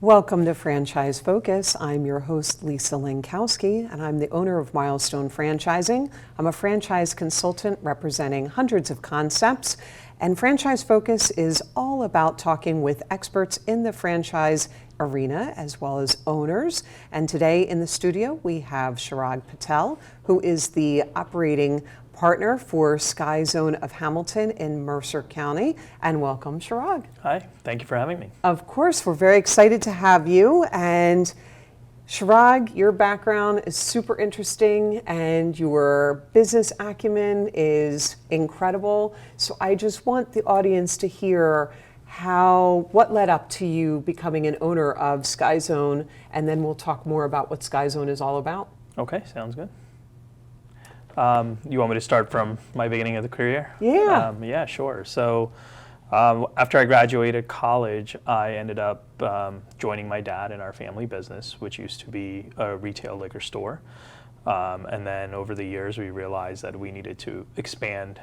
Welcome to Franchise Focus. I'm your host, Lisa Lankowski, and I'm the owner of Milestone Franchising. I'm a franchise consultant representing hundreds of concepts, and Franchise Focus is all about talking with experts in the franchise arena as well as owners. And today in the studio, we have Chirag Patel, who is the operating partner for Skyzone of Hamilton in Mercer County. And welcome, Chirag. Hi, thank you for having me. Of course, we're very excited to have you. And Chirag, your background is super interesting and your business acumen is incredible. So I just want the audience to hear what led up to you becoming an owner of Skyzone, and then we'll talk more about what Skyzone is all about. Okay, sounds good. You want me to start from my beginning of the career? Yeah. Yeah, sure. So after I graduated college, I ended up joining my dad in our family business, which used to be a retail liquor store. And then over the years, we realized that we needed to expand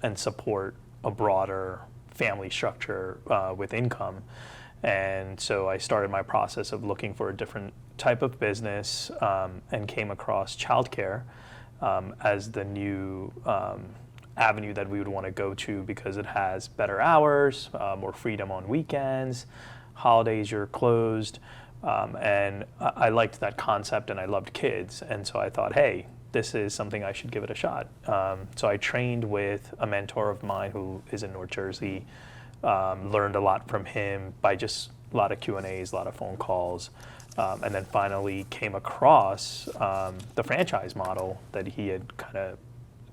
and support a broader family structure with income. And so I started my process of looking for a different type of business and came across childcare as the new avenue that we would want to go to because it has better hours, more freedom on weekends, holidays you're closed, and I liked that concept and I loved kids, and so I thought, hey, this is something I should give it a shot. So I trained with a mentor of mine who is in North Jersey, learned a lot from him by just a lot of Q&As, a lot of phone calls, and then finally came across the franchise model that he had kind of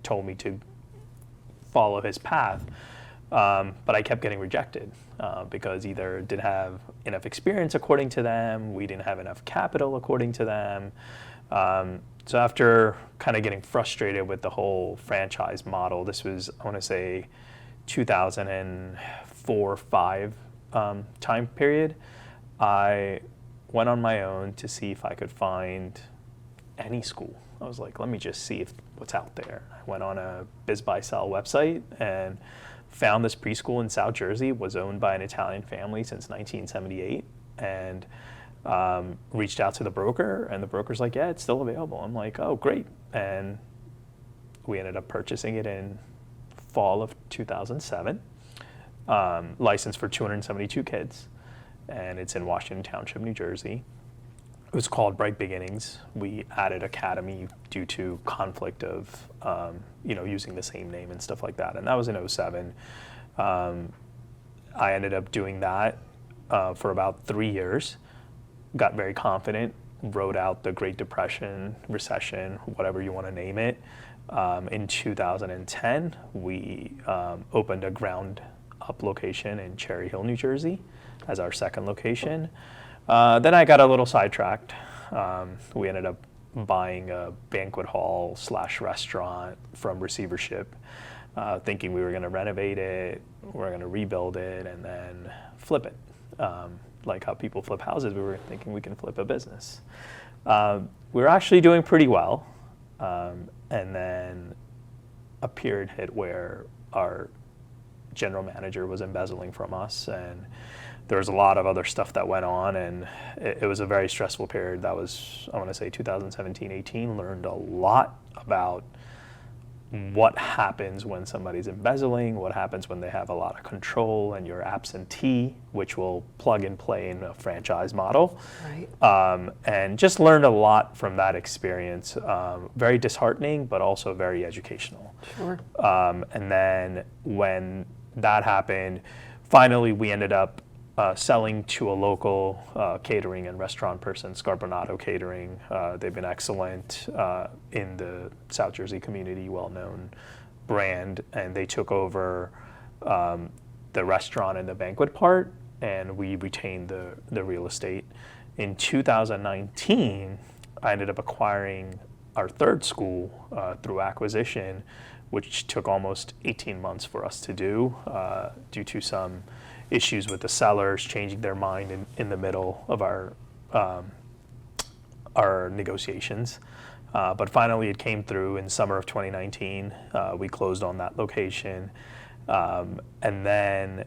told me to follow his path. But I kept getting rejected because either didn't have enough experience according to them, we didn't have enough capital according to them. So after kind of getting frustrated with the whole franchise model, this was, I want to say, 2004-05 time period, I went on my own to see if I could find any school. I was like, let me just see what's out there. I went on a Biz Buy Sell website and found this preschool in South Jersey, was owned by an Italian family since 1978, and reached out to the broker, and the broker's like, yeah, it's still available. I'm like, oh, great. And we ended up purchasing it in fall of 2007, licensed for 272 kids, and it's in Washington Township, New Jersey. It was called Bright Beginnings. We added Academy due to conflict of using the same name and stuff like that, and that was in 2007. I ended up doing that for about 3 years, got very confident, rode out the Great Depression, recession, whatever you want to name it. In 2010, we opened a ground-up location in Cherry Hill, New Jersey, as our second location. Then I got a little sidetracked. We ended up buying a banquet hall / restaurant from receivership, thinking we were going to renovate it, we're going to rebuild it, and then flip it. Like how people flip houses, we were thinking we can flip a business. We were actually doing pretty well. And then a period hit where our general manager was embezzling from us, and there was a lot of other stuff that went on, and it was a very stressful period. That was, I want to say, 2017-18. Learned a lot about what happens when somebody's embezzling, what happens when they have a lot of control and you're absentee, which will plug and play in a franchise model. Right. And just learned a lot from that experience. Very disheartening, but also very educational. Sure. And then when that happened, finally we ended up selling to a local catering and restaurant person, Scarbonato Catering. They've been excellent in the South Jersey community, well-known brand, and they took over the restaurant and the banquet part, and we retained the real estate. In 2019, I ended up acquiring our third school through acquisition, which took almost 18 months for us to do due to some issues with the sellers changing their mind in the middle of our negotiations. But finally it came through in summer of 2019. We closed on that location. And then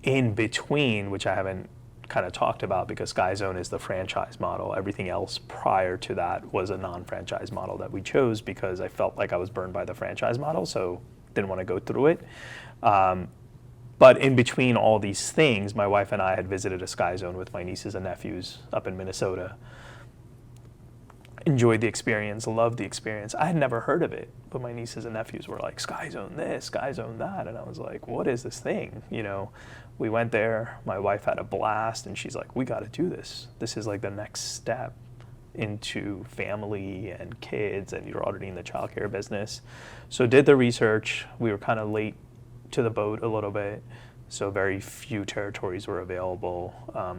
in between, which I haven't kind of talked about, because Skyzone is the franchise model. Everything else prior to that was a non-franchise model that we chose because I felt like I was burned by the franchise model, so didn't want to go through it. But in between all these things, my wife and I had visited a Skyzone with my nieces and nephews up in Minnesota. Enjoyed the experience, loved the experience. I had never heard of it, but my nieces and nephews were like, Skyzone this, Skyzone that. And I was like, what is this thing? You know, we went there, my wife had a blast, and she's like, we got to do this. This is like the next step into family and kids, and you're already in the childcare business. So did the research. We were kind of late to the boat a little bit, so very few territories were available.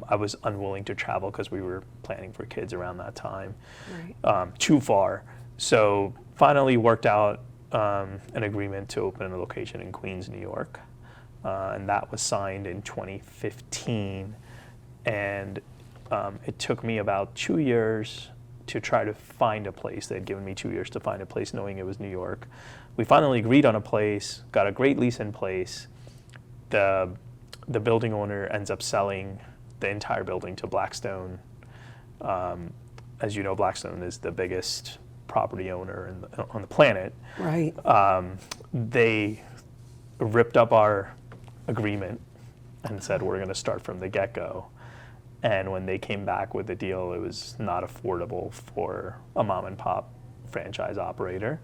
I was unwilling to travel because we were planning for kids around that time, too far. So finally worked out an agreement to open a location in Queens, New York, and that was signed in 2015. And it took me about 2 years to try to find a place. They had given me 2 years to find a place, knowing it was New York. We finally agreed on a place, got a great lease in place. The building owner ends up selling the entire building to Blackstone. As you know, Blackstone is the biggest property owner on the planet. Right. They ripped up our agreement and said, we're going to start from the get-go. And when they came back with the deal, it was not affordable for a mom and pop franchise operator.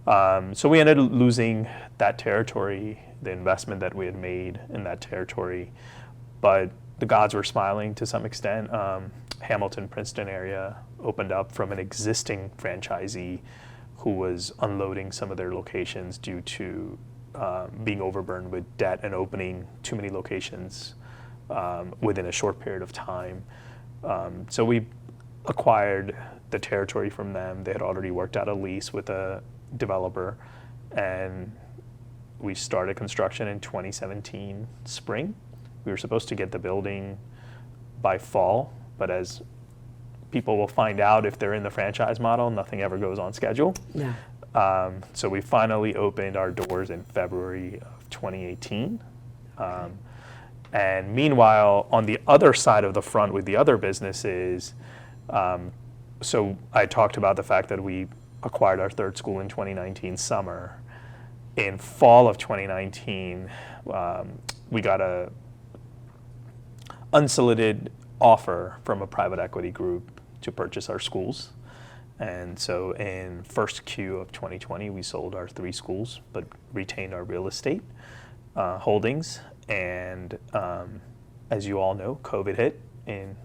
So we ended up losing that territory, the investment that we had made in that territory. But the gods were smiling to some extent. Hamilton, Princeton area opened up from an existing franchisee who was unloading some of their locations due to being overburdened with debt and opening too many locations within a short period of time. So we acquired the territory from them. They had already worked out a lease with a developer, and we started construction in 2017 spring. We were supposed to get the building by fall, but as people will find out if they're in the franchise model, nothing ever goes on schedule. Yeah. So we finally opened our doors in February of 2018. And meanwhile, on the other side of the front with the other businesses, so I talked about the fact that we acquired our third school in 2019 summer. In fall of 2019, we got a unsolicited offer from a private equity group to purchase our schools. And so in first Q of 2020, we sold our 3 schools, but retained our real estate holdings. And as you all know, COVID hit in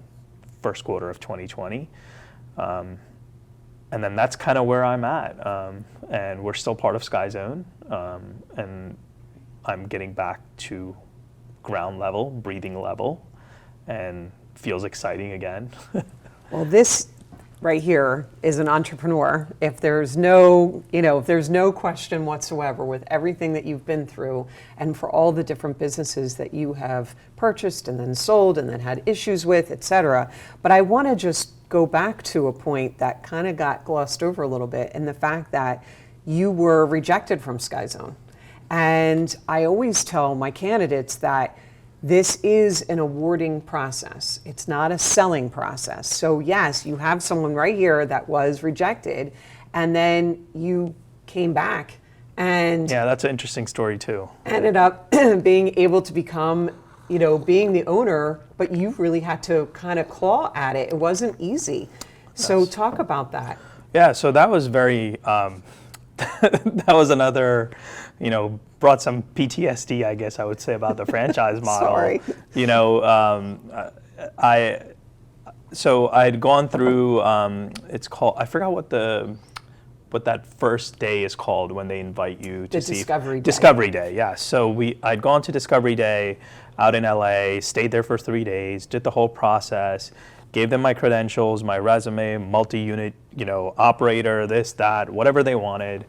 first quarter of 2020. And then that's kind of where I'm at. And we're still part of Skyzone. And I'm getting back to ground level, breathing level, and feels exciting again. Well, this right here is an entrepreneur. If there's no, if there's no question whatsoever with everything that you've been through and for all the different businesses that you have purchased and then sold and then had issues with, et cetera. But I want to just go back to a point that kind of got glossed over a little bit, and the fact that you were rejected from Skyzone. And I always tell my candidates that this is an awarding process. It's not a selling process. So yes, you have someone right here that was rejected, and then you came back and Yeah, that's an interesting story too. ended up being able to become, being the owner, but you really had to kind of claw at it. It wasn't easy. So Yes. talk about that. Yeah, so that was very, that was another, brought some PTSD, I guess I would say, about the franchise model. Sorry. I had gone through, it's called, I forgot what that first day is called when they invite you to see. Discovery Day. Discovery Day, yeah. So I'd gone to Discovery Day out in LA, stayed there for 3 days, did the whole process, gave them my credentials, my resume, multi-unit, operator, this, that, whatever they wanted.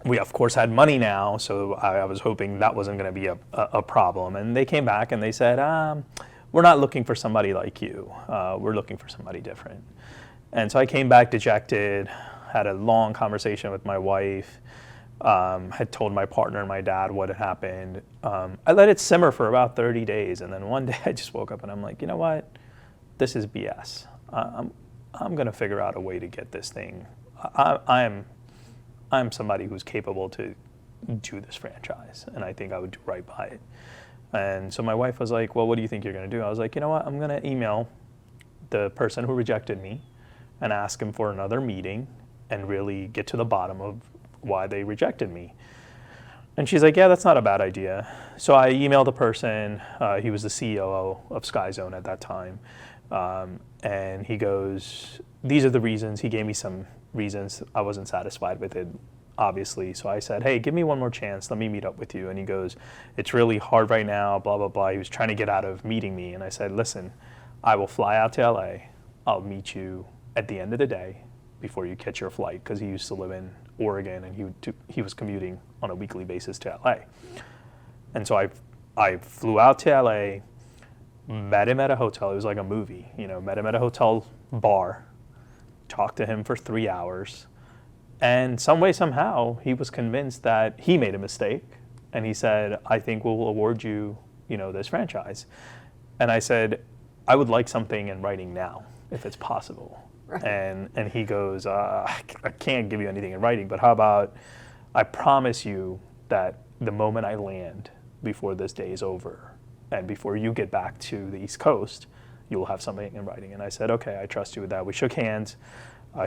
We of course had money now, so I was hoping that wasn't going to be a problem. And they came back and they said, we're not looking for somebody like you. We're looking for somebody different. And so I came back dejected, had a long conversation with my wife. Had told my partner and my dad what had happened. I let it simmer for about 30 days, and then one day I just woke up and I'm like, you know what? This is BS. I'm going to figure out a way to get this thing. I'm somebody who's capable to do this franchise, and I think I would do right by it. And so my wife was like, well, what do you think you're going to do? I was like, you know what? I'm going to email the person who rejected me and ask him for another meeting and really get to the bottom of why they rejected me. And she's like, yeah, that's not a bad idea. So I emailed the person. He was the CEO of Skyzone at that time. And he goes, these are the reasons. He gave me some reasons. I wasn't satisfied with it, obviously. So I said, hey, give me one more chance. Let me meet up with you. And he goes, it's really hard right now, blah, blah, blah. He was trying to get out of meeting me. And I said, listen, I will fly out to LA. I'll meet you at the end of the day before you catch your flight, because he used to live in Oregon and he was commuting on a weekly basis to LA. And so I flew out to LA, met him at a hotel. It was like a movie, met him at a hotel bar, talked to him for 3 hours. And some way, somehow, he was convinced that he made a mistake. And he said, I think we'll award you, this franchise. And I said, I would like something in writing now, if it's possible. Right. And he goes, I can't give you anything in writing, but how about I promise you that the moment I land before this day is over and before you get back to the East Coast, you will have something in writing. And I said, okay, I trust you with that. We shook hands.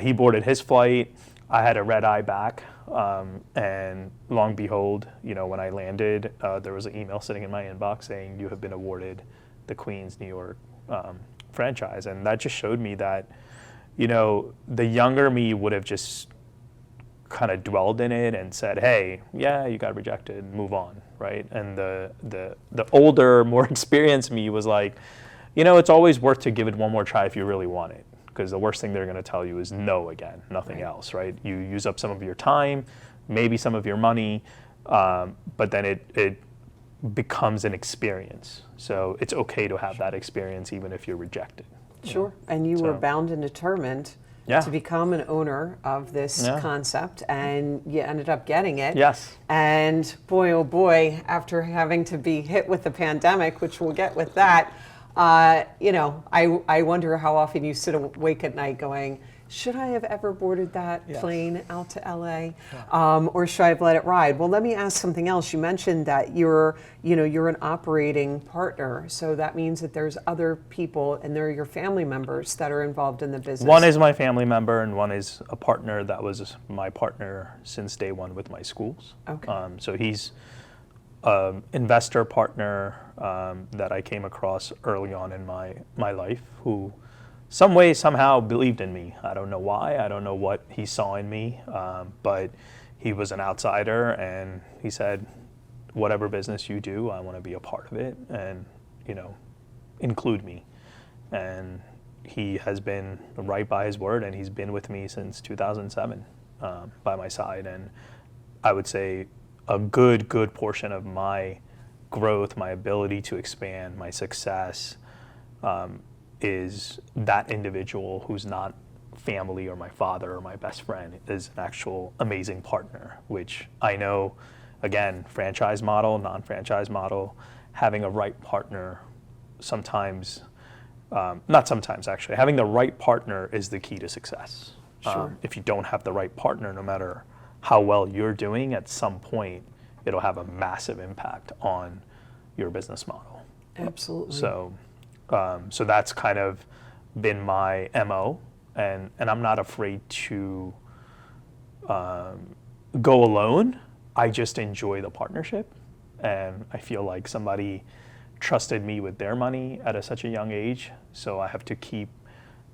He boarded his flight. I had a red eye back. And long and behold, when I landed, there was an email sitting in my inbox saying, you have been awarded the Queens, New York franchise. And that just showed me that, the younger me would have just kind of dwelled in it and said, hey, yeah, you got rejected, move on, right? And the older, more experienced me was like, it's always worth to give it one more try if you really want it, because the worst thing they're going to tell you is no again, nothing else, right? You use up some of your time, maybe some of your money, but then it becomes an experience. So it's okay to have that experience even if you're rejected. Sure, and you were bound and determined to become an owner of this concept, and you ended up getting it. Yes. And boy, oh boy, after having to be hit with the pandemic, which we'll get with that, I wonder how often you sit awake at night going, should I have ever boarded that plane out to LA, or should I have let it ride? Well, let me ask something else. You mentioned that you're an operating partner, so that means that there's other people and they're your family members that are involved in the business. One is my family member, and one is a partner that was my partner since day one with my schools. Okay. So he's an investor partner that I came across early on in my life, who some way, somehow believed in me. I don't know why. I don't know what he saw in me, but he was an outsider, and he said, whatever business you do, I want to be a part of it, and, include me. And he has been right by his word, and he's been with me since 2007 by my side. And I would say a good portion of my growth, my ability to expand, my success, is that individual who's not family or my father or my best friend is an actual amazing partner, which I know, again, franchise model, non-franchise model, having a right partner sometimes, not sometimes actually, having the right partner is the key to success. Sure. If you don't have the right partner, no matter how well you're doing, at some point it'll have a massive impact on your business model. Absolutely. So that's kind of been my MO, and I'm not afraid to go alone. I just enjoy the partnership, and I feel like somebody trusted me with their money at such a young age, so I have to keep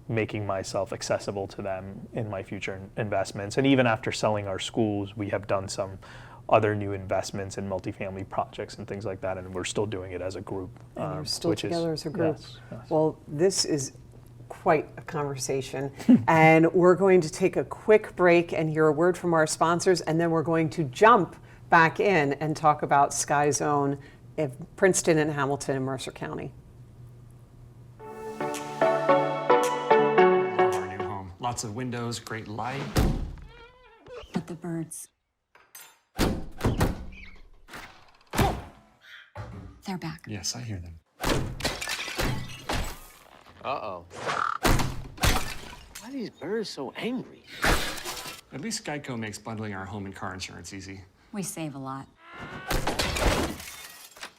making myself accessible to them in my future investments. And even after selling our schools, we have done some other new investments in multifamily projects and things like that, and we're still doing it as a group. And you're still together as a group. Yes. Well, this is quite a conversation, and we're going to take a quick break and hear a word from our sponsors, and then we're going to jump back in and talk about Skyzone in Princeton and Hamilton and Mercer County. Our new home. Lots of windows, great light. But the birds. They're back. Yes, I hear them. Uh-oh. Why are these birds so angry? At least Geico makes bundling our home and car insurance easy. We save a lot.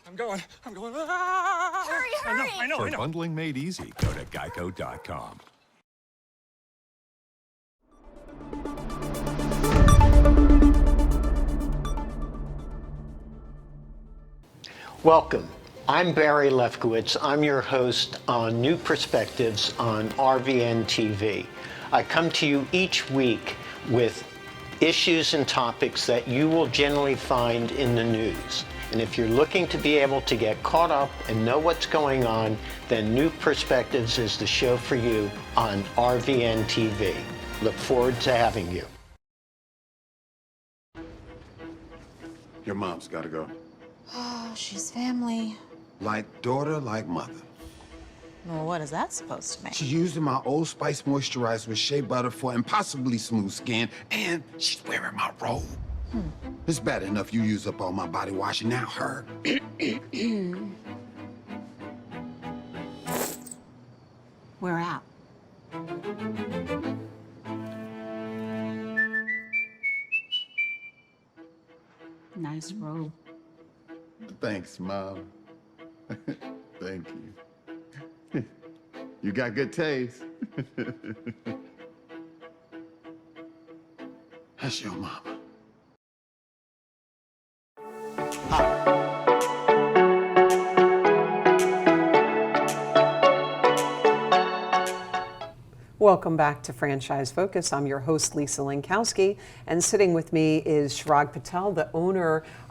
I'm going. Ah! Hurry! I know. For bundling made easy, go to geico.com. Welcome. I'm Barry Lefkowitz. I'm your host on New Perspectives on RVN TV. I come to you each week with issues and topics that you will generally find in the news. And if you're looking to be able to get caught up and know what's going on, then New Perspectives is the show for you on RVN TV. Look forward to having you. Your mom's gotta go. Oh, she's family. Like daughter, like mother. Well, what is that supposed to mean? She's using my Old Spice moisturizer with shea butter for impossibly smooth skin, and she's wearing my robe. It's bad enough you use up all my body wash, and now her. We're out. Nice robe. Thanks, Mom. Thank you. You got good taste. That's your mama. Welcome back to Franchise Focus. I'm your host, Lisa Lankowski, and sitting with me is Chirag Patel, the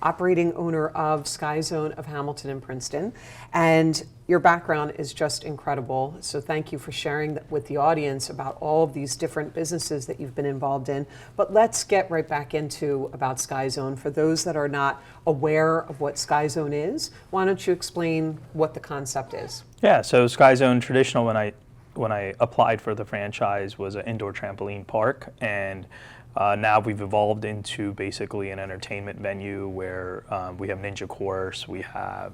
operating owner of Skyzone of Hamilton and Princeton. And your background is just incredible. So thank you for sharing that with the audience about all of these different businesses that you've been involved in. But let's get right back into about Skyzone. For those that are not aware of what Skyzone is, why don't you explain what the concept is? Yeah, so Skyzone, traditional when I applied for the franchise, was an indoor trampoline park, and now we've evolved into basically an entertainment venue where we have Ninja Course, we have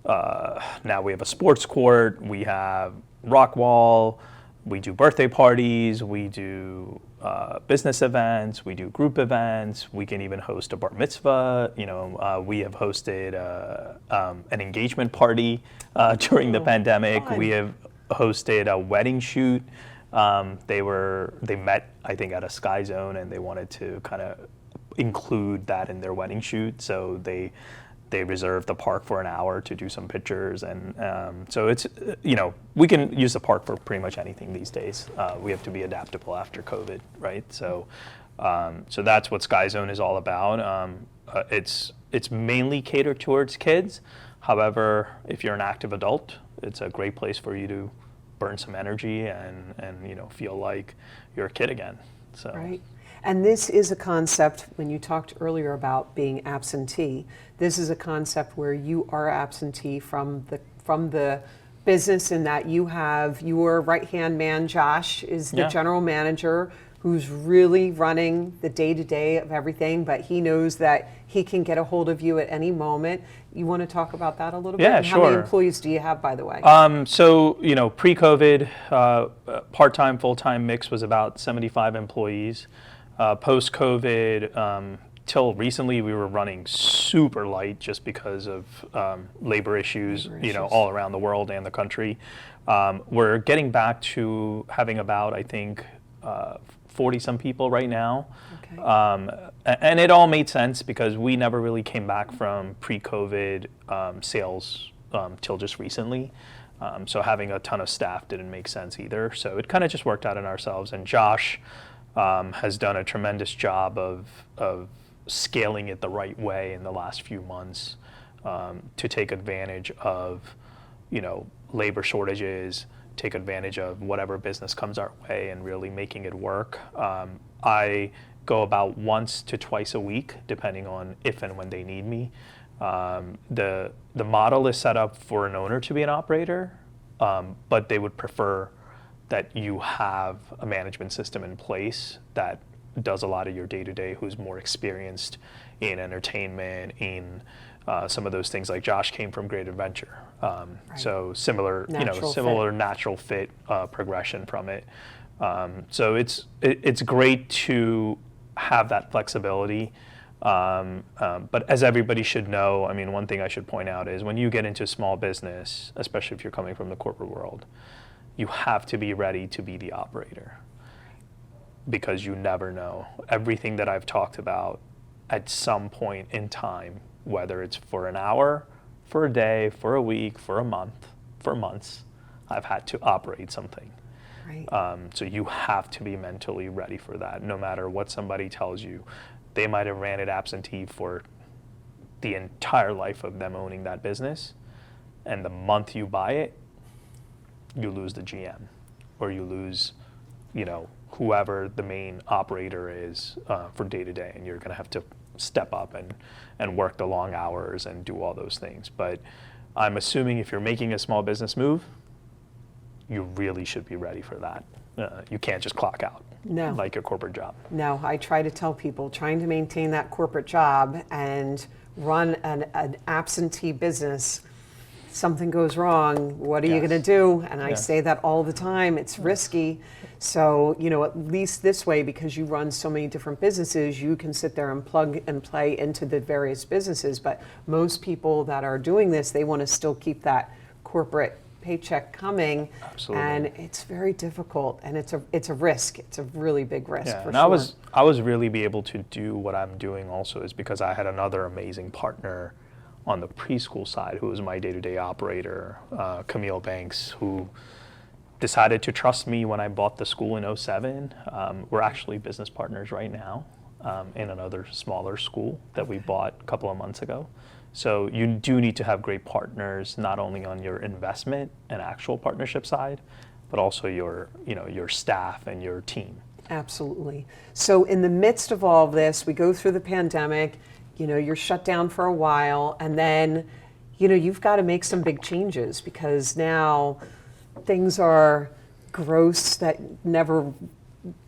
now we have a sports court, we have rock wall, we do birthday parties, we do business events, we do group events, we can even host a bar mitzvah. We have hosted an engagement party during the pandemic. Fun. We have hosted a wedding shoot. They met, I think, at a Skyzone, and they wanted to kind of include that in their wedding shoot. So they reserved the park for an hour to do some pictures, and so it's we can use the park for pretty much anything these days. We have to be adaptable after COVID, right? So that's what Skyzone is all about. It's mainly catered towards kids. However, if you're an active adult, it's a great place for you to burn some energy and feel like you're a kid again. So. Right. And this is a concept, when you talked earlier about being absentee, this is a concept where you are absentee from the business, in that you have your right-hand man, Josh, is the general manager, who's really running the day-to-day of everything, but he knows that he can get a hold of you at any moment. You want to talk about that a little bit? Yeah, And sure. How many employees do you have, by the way? So, pre-COVID, part-time, full-time mix was about 75 employees. Post-COVID, till recently, we were running super light just because of labor issues, all around the world and the country. We're getting back to having about, I think, 40-some people right now. Okay. And it all made sense because we never really came back from pre-COVID sales till just recently. So having a ton of staff didn't make sense either. So it kind of just worked out in ourselves. And Josh has done a tremendous job of scaling it the right way in the last few months to take advantage of, labor shortages, take advantage of whatever business comes our way and really making it work. I go about once to twice a week, depending on if and when they need me. The model is set up for an owner to be an operator, but they would prefer that you have a management system in place that does a lot of your day-to-day, who's more experienced in entertainment, in some of those things. Like Josh came from Great Adventure, so similar, Natural natural fit progression from it. So it's great to have that flexibility. But as everybody should know, I mean, one thing I should point out is when you get into small business, especially if you're coming from the corporate world, you have to be ready to be the operator, because you never know. Everything that I've talked about, at some point in time, whether it's for an hour, for a day, for a week, for a month, for months, I've had to operate something. Right. So you have to be mentally ready for that, no matter what somebody tells you. They might have ran it absentee for the entire life of them owning that business, and the month you buy it, you lose the GM, or you lose, whoever the main operator is for day to day, and you're going to have to step up and work the long hours and do all those things. But I'm assuming if you're making a small business move, you really should be ready for that. You can't just clock out like your corporate job. No, I try to tell people trying to maintain that corporate job and run an absentee business, something goes wrong, what are you going to do? And I say that all the time, it's risky. So, at least this way, because you run so many different businesses, you can sit there and plug and play into the various businesses. But most people that are doing this, they want to still keep that corporate paycheck coming. Absolutely. And it's very difficult, and it's a risk. It's a really big risk. Yeah, for and sure. I was really be able to do what I'm doing also is because I had another amazing partner on the preschool side who was my day-to-day operator, Camille Banks, who decided to trust me when I bought the school in 2007. We're actually business partners right now in another smaller school that we bought a couple of months ago. So you do need to have great partners, not only on your investment and actual partnership side, but also your staff and your team. Absolutely. So in the midst of all of this, we go through the pandemic, you're shut down for a while, and then, you've got to make some big changes because now things are gross that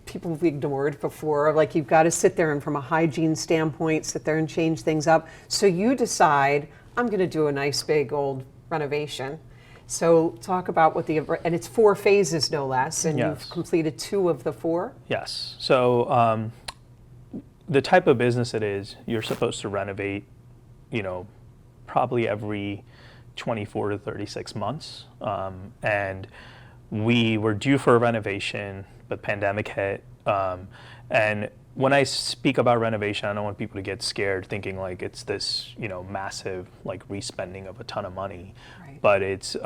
people have ignored before. Like, you've got to sit there and from a hygiene standpoint, sit there and change things up. So you decide, I'm going to do a nice big old renovation. So talk about and it's 4 phases no less, and you've completed 2 of the 4? Yes. So the type of business it is, you're supposed to renovate, probably every 24 to 36 months. And we were due for a renovation, but pandemic hit. And when I speak about renovation, I don't want people to get scared thinking like it's this, massive like respending of a ton of money. Right. But it's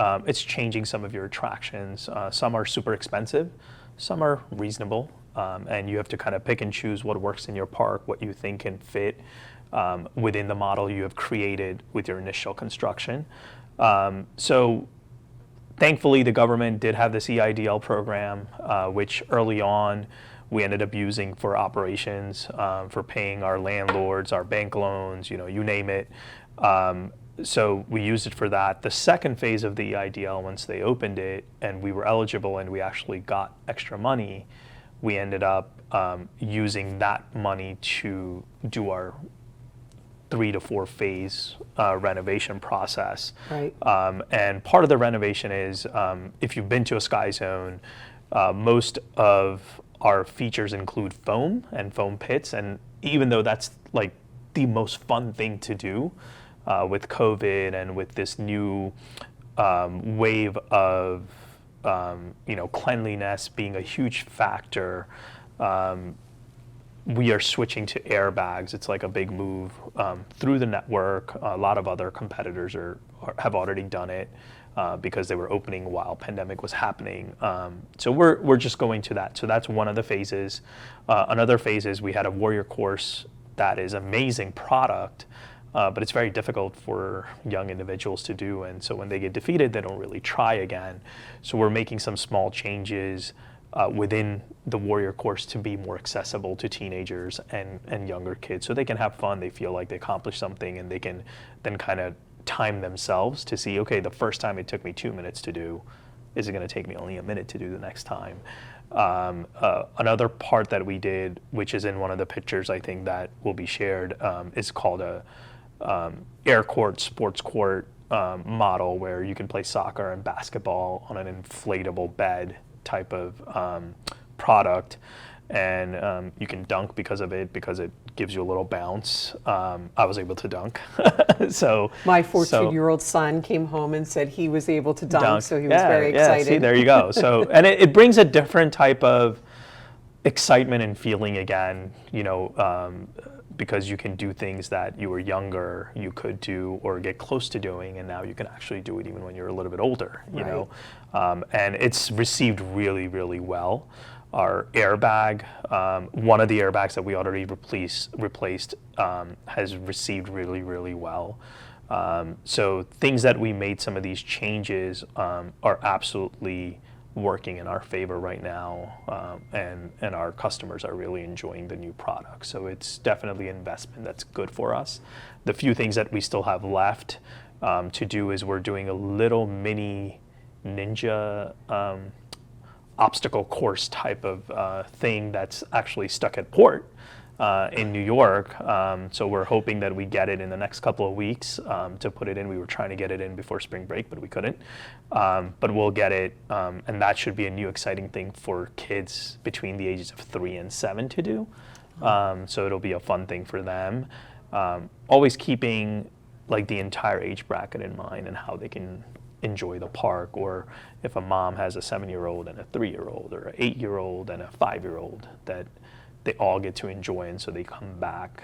changing some of your attractions. Some are super expensive, some are reasonable. And you have to kind of pick and choose what works in your park, what you think can fit within the model you have created with your initial construction. So thankfully, the government did have this EIDL program, which early on we ended up using for operations, for paying our landlords, our bank loans, you name it. So we used it for that. The second phase of the EIDL, once they opened it and we were eligible and we actually got extra money, we ended up using that money to do our 3 to 4 phase renovation process. Right. And part of the renovation is, if you've been to a Skyzone, most of our features include foam and foam pits. And even though that's like the most fun thing to do with COVID and with this new wave of cleanliness being a huge factor, we are switching to airbags. It's like a big move through the network. A lot of other competitors have already done it because they were opening while pandemic was happening. So we're just going to that. So that's one of the phases. Another phase is we had a warrior course that is amazing product, but it's very difficult for young individuals to do. And so when they get defeated, they don't really try again. So we're making some small changes within the warrior course to be more accessible to teenagers and younger kids, so they can have fun, they feel like they accomplished something, and they can then kind of time themselves to see, okay, the first time it took me 2 minutes to do, is it going to take me only a minute to do the next time? Another part that we did, which is in one of the pictures I think that will be shared, is called air court, sports court model where you can play soccer and basketball on an inflatable bed type of product. And you can dunk because of it, because it gives you a little bounce. I was able to dunk. So my 14-year-old son came home and said he was able to dunk, so he was yeah, very excited. Yeah, see, there you go. So, and it brings a different type of excitement and feeling again, you know, because you can do things that you were younger you could do or get close to doing, and now you can actually do it even when you're a little bit older, you know. And it's received really, really well. Our airbag, one of the airbags that we already replaced has received really, really well. So things that we made some of these changes are absolutely working in our favor right now, and our customers are really enjoying the new product. So it's definitely an investment that's good for us. The few things that we still have left to do is we're doing a little mini ninja obstacle course type of thing that's actually stuck at port in New York. So we're hoping that we get it in the next couple of weeks to put it in. We were trying to get it in before spring break, but we couldn't. But we'll get it, and that should be a new exciting thing for kids between the ages of 3 and 7 to do. So it'll be a fun thing for them. Always keeping like the entire age bracket in mind and how they can enjoy the park, or if a mom has a 7-year-old and a 3-year-old or an 8-year-old and a 5-year-old, that they all get to enjoy, and so they come back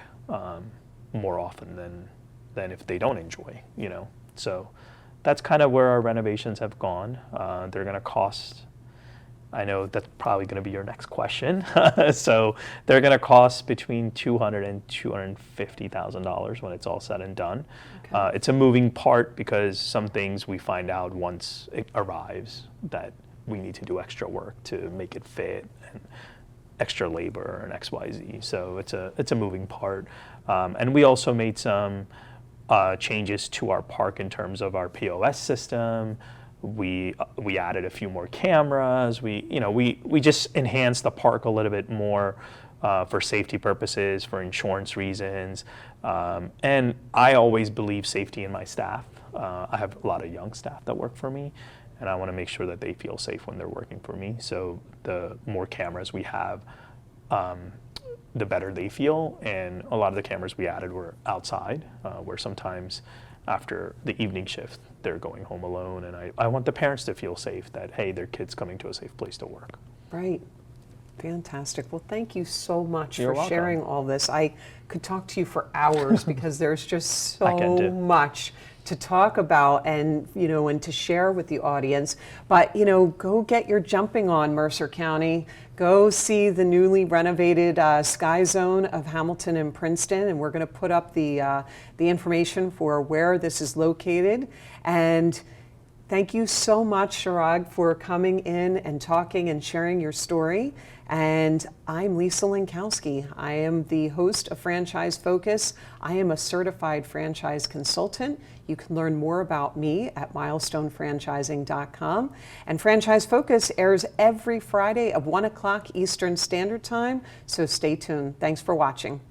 more often than if they don't enjoy, you know. So that's kind of where our renovations have gone. They're going to cost, I know that's probably going to be your next question. So they're going to cost between $200,000 and $250,000 when it's all said and done. Okay. It's a moving part because some things we find out once it arrives that we need to do extra work to make it fit, and extra labor and XYZ. So it's a moving part. And we also made some changes to our park in terms of our POS system. We added a few more cameras. We just enhanced the park a little bit more for safety purposes, for insurance reasons. And I always believe safety in my staff. I have a lot of young staff that work for me, and I want to make sure that they feel safe when they're working for me. So the more cameras we have, the better they feel. And a lot of the cameras we added were outside, where sometimes after the evening shift, they're going home alone. And I want the parents to feel safe that, hey, their kid's coming to a safe place to work. Right. Fantastic. Well, thank you so much You're for welcome. sharing all this. I could talk to you for hours because there's just so much to talk about and to share with the audience. But go get your jumping on, Mercer County. Go see the newly renovated Skyzone of Hamilton and Princeton, and we're going to put up the information for where this is located. And thank you so much, Chirag, for coming in and talking and sharing your story. And I'm Lisa Lankowski. I am the host of Franchise Focus. I am a certified franchise consultant. You can learn more about me at milestonefranchising.com. And Franchise Focus airs every Friday at 1 o'clock Eastern Standard Time, so stay tuned. Thanks for watching.